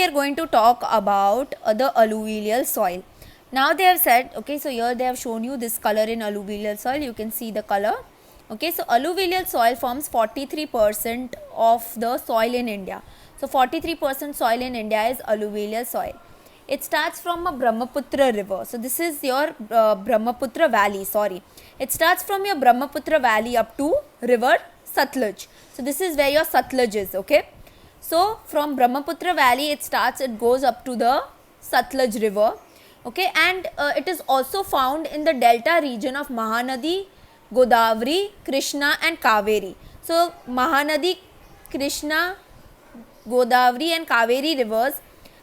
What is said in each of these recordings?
we are going to talk about the alluvial soil. Now they have said, okay, so here they have shown you this color in alluvial soil. You can see the color. Okay, so alluvial soil forms 43% of the soil in India. So 43% soil in India is alluvial soil. It starts from a Brahmaputra river. So this is your Brahmaputra valley, sorry. It starts from your Brahmaputra valley up to river Satluj. So this is where your Satluj is, okay. So from Brahmaputra valley it starts, it goes up to the Satluj river, okay, and it is also found in the delta region of Mahanadi, Godavari, Krishna and Kaveri. So Mahanadi, Krishna, Godavari and Kaveri rivers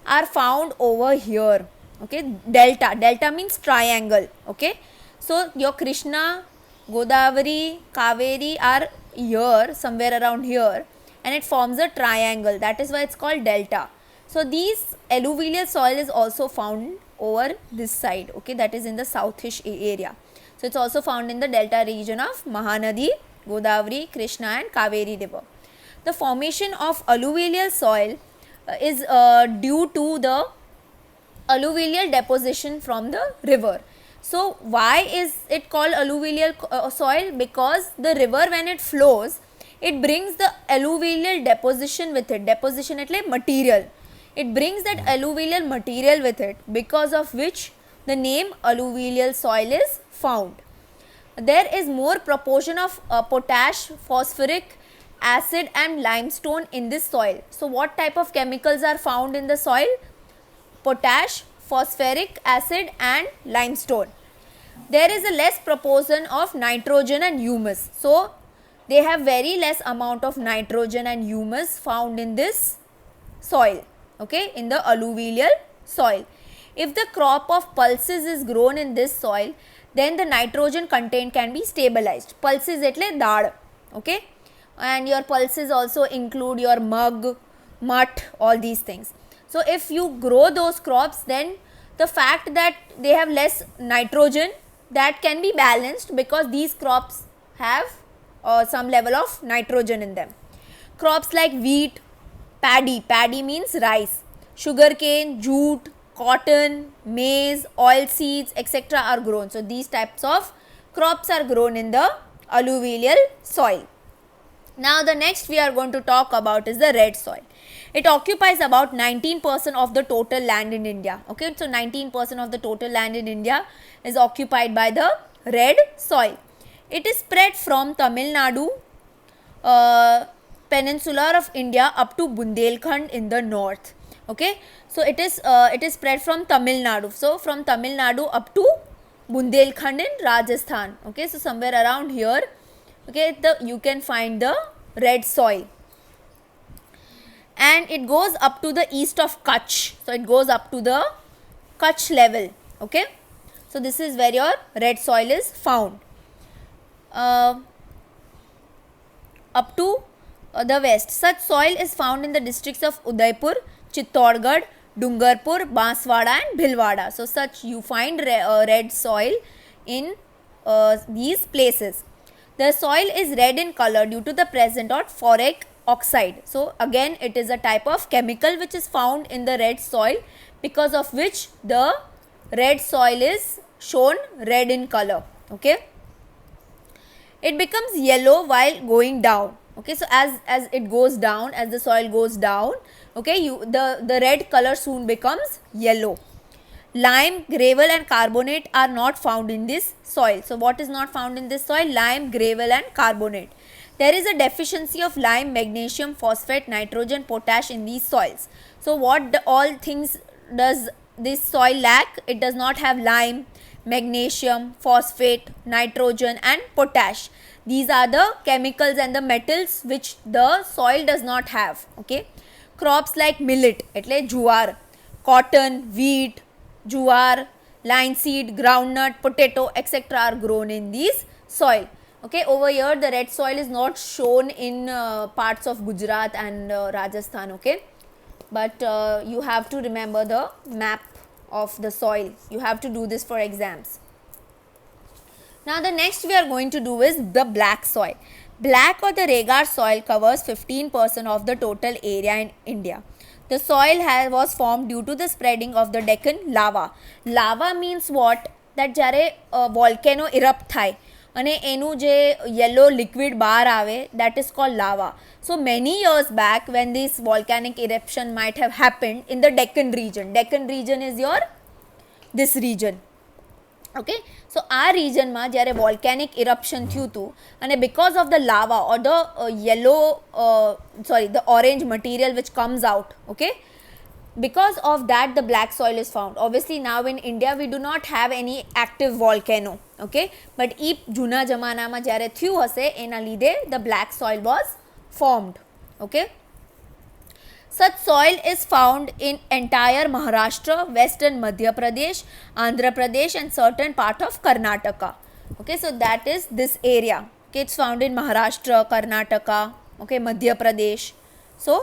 are found over here, okay. Delta means triangle, okay. So your Krishna, Godavari, Kaveri are here, somewhere around here, and it forms a triangle. That is why it's called delta. So these alluvial soil is also found over this side, okay, that is in the southish area. So it's also found in the delta region of Mahanadi, Godavari, Krishna and Kaveri river. The formation of alluvial soil is due to the alluvial deposition from the river. So why is it called alluvial soil? Because the river, when it flows, it brings the alluvial deposition with it. Deposition એટલે material. It brings that alluvial material with it, because of which the name alluvial soil is found. There is more proportion of potash, phosphoric acid and limestone in this soil. So what type of chemicals are found in the soil? Potash, phosphoric acid and limestone. There is a less proportion of nitrogen and humus. So they have very less amount of nitrogen and humus found in this soil, okay, in the alluvial soil. If the crop of pulses is grown in this soil, then the nitrogen content can be stabilized. Pulses એટલે દાળ, okay, and your pulses also include your mug, mutt, all these things. So if you grow those crops, then the fact that they have less nitrogen, that can be balanced because these crops have some level of nitrogen in them. Crops like wheat, paddy means rice, sugarcane, jute, cotton, maize, oil seeds, etc. are grown. So these types of crops are grown in the alluvial soil. Now the next we are going to talk about is the red soil. It occupies about 19% of the total land in India. Okay, so 19% of the total land in India is occupied by the red soil. It is spread from Tamil Nadu, peninsula of India up to Bundelkhand in the north. Okay, so it is spread from Tamil Nadu. So from Tamil Nadu up to Bundelkhand in Rajasthan. Okay, so somewhere around here, okay, you can find the red soil, and it goes up to the east of Kutch. So it goes up to the Kutch level. Okay, so this is where your red soil is found. Up to the west, such soil is found in the districts of Udaipur, Chittorgarh, Dungarpur, Banswada and Bhilwara. So such you find red soil in these places. The soil is red in color due to the presence of phosphoric oxide. So again it is a type of chemical which is found in the red soil, because of which the red soil is shown red in color. Okay, it becomes yellow while going down. Okay, so as it goes down, as the soil goes down, okay, the red color soon becomes yellow. Lime, gravel and carbonate are not found in this soil. So what is not found in this soil? Lime, gravel and carbonate. There is a deficiency of lime, magnesium, phosphate, nitrogen, potash in these soils. So what all things does this soil lack? It does not have lime, magnesium, phosphate, nitrogen and potash. These are the chemicals and the metals which the soil does not have. Okay, crops like millet એટલે jowar, cotton, wheat, jowar, linseed, groundnut, potato, etc. are grown in these soil. Okay, over here the red soil is not shown in parts of Gujarat and Rajasthan. Okay, but you have to remember the map of the soil. You have to do this for exams. Now the next we are going to do is the black soil. Black or the regar soil covers 15% of the total area in India. The soil was formed due to the spreading of the Deccan lava. Lava means what? That જ્યારે volcano ઇરપ્ટ થાય અને એનું જે yellow liquid બહાર આવે, that is called lava. So many years back when this volcanic eruption might have happened in the Deccan region. Deccan region is your this region. Okay, so આ રિજનમાં જ્યારે વોલ્કેનિક ઇરપ્શન થયું હતું અને because of the lava or the the orange material which comes out, okay, because of that the black soil is found. Obviously now in India we do not have any active volcano, okay, but એ જૂના જમાનામાં જ્યારે થયું હશે એના લીધે the black soil was formed. Okay, such soil is found in entire Maharashtra, western Madhya Pradesh, Andhra Pradesh and certain part of Karnataka. Okay, so that is this area. Okay, it's found in Maharashtra, Karnataka, okay, Madhya Pradesh. So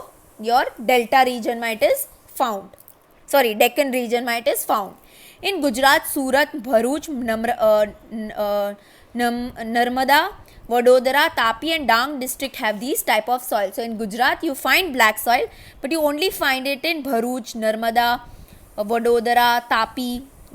your delta region might is found. Sorry, Deccan region might is found. In Gujarat, Surat, Bharuch, Narmada, Vadodara, Tapi and Dang district have these type of soil. So in Gujarat you find black soil, but you only find it in Bharuch, Narmada, Vadodara, Tapi,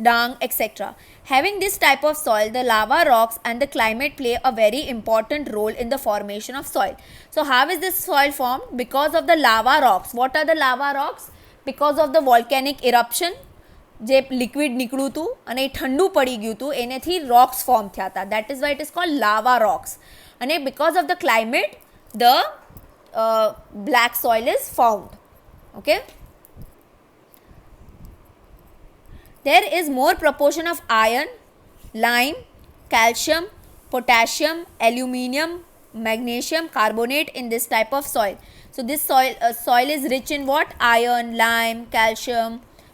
Dang, etc. Having this type of soil, the lava rocks and the climate play a very important role in the formation of soil. So how is this soil formed? Because of the lava rocks. What are the lava rocks? Because of the volcanic eruption, જે liquid નીકળ્યું હતું અને એ ઠંડુ પડી ગયું હતું એનેથી rocks form થયા હતા. That is why it is called લાવા રોક્સ. અને because of the climate the black soil is found. Okay, there is more proportion of iron, lime, calcium, potassium, aluminium, magnesium carbonate in this type of soil. So this soil is rich in what? Iron, lime, calcium,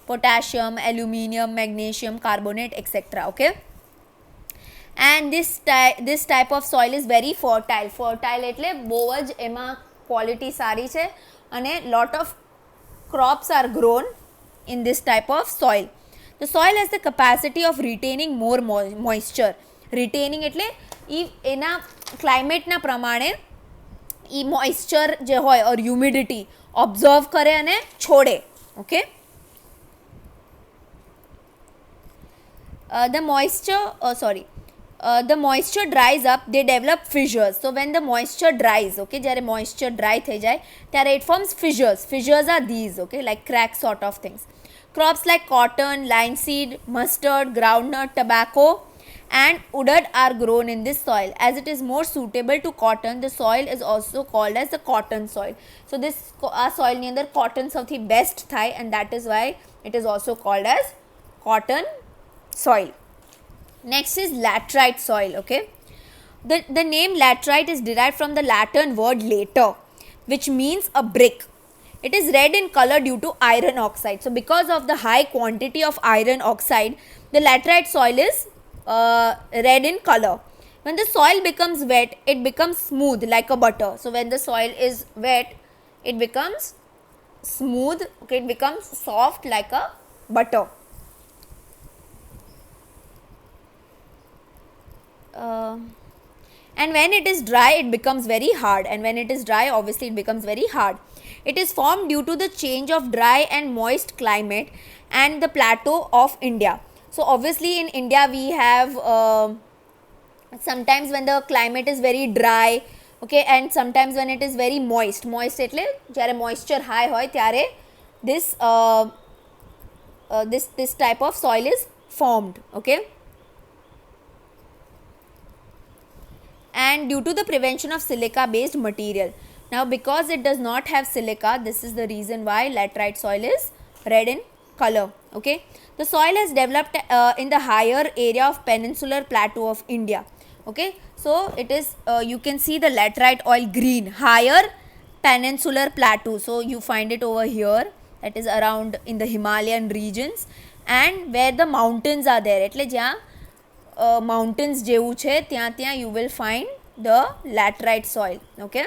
potassium, aluminium, magnesium carbonate, etc. Okay, and this type of soil is very fertile. Fertile એટલે બહુ જ એમાં quality સારી છે અને lot of crops are grown in this type of soil. The soil has the capacity of retaining more moisture. Retaining એટલે એ એના ક્લાઇમેટના પ્રમાણે એ મોઇસ્ચર જે હોય or humidity ઓબ્ઝર્વ કરે અને છોડે. Okay, the moisture dries up, they develop fissures. So when the moisture dries, okay, જ્યારે moisture dry થઈ જાય ત્યારે it forms fissures. Fissures are these, okay, like cracks sort of things. Crops like cotton, linseed, mustard, groundnut, tobacco and udad are grown in this soil. As it is more suitable to cotton, the soil is also called as the cotton soil. So this soil ની અંદર cotton સૌથી best થાય and that is why it is also called as cotton soil. Next is laterite soil. Okay, the name laterite is derived from the Latin word later, which means a brick. It is red in color due to iron oxide. So because of the high quantity of iron oxide, the laterite soil is red in color. When the soil becomes wet, it becomes smooth like a butter. So when the soil is wet, it becomes smooth, okay, it becomes soft like a butter. And when it is dry, it becomes very hard. And when it is dry, obviously it becomes very hard. It is formed due to the change of dry and moist climate and the plateau of India. So obviously in India we have sometimes when the climate is very dry, okay, and sometimes when it is very moist. Moist એટલે જ્યારે moisture high હોય ત્યારે this type of soil is formed. Okay, and due to the prevention of silica based material. Now because it does not have silica, this is the reason why laterite soil is red in color. Okay, the soil has developed in the higher area of peninsular plateau of India. Okay, so it is you can see the laterite oil green, higher peninsular plateau. So you find it over here, that is around in the Himalayan regions and where the mountains are there. એટલે જ્યાં mountains જેવું છે ત્યાં you will find the laterite soil. Okay,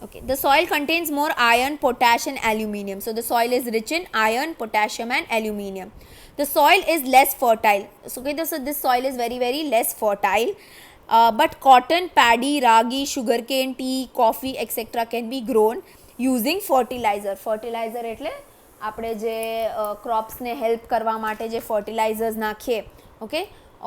Okay, the soil contains more iron, potash and aluminium. So the soil is rich in iron, potassium and aluminium. The soil is less fertile. So, okay, so this soil is very less fertile. But cotton, paddy, ragi, sugarcane, tea, coffee etc. can be grown using fertilizer. Fertilizer એટલે આપણે જે ક્રોપ્સને help કરવા માટે જે fertilizers નાખીએ, okay,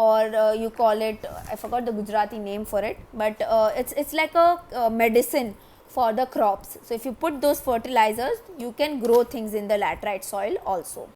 or you call it, I forgot the Gujarati name for it, but it's like a medicine for the crops. So if you put those fertilizers, you can grow things in the laterite soil also.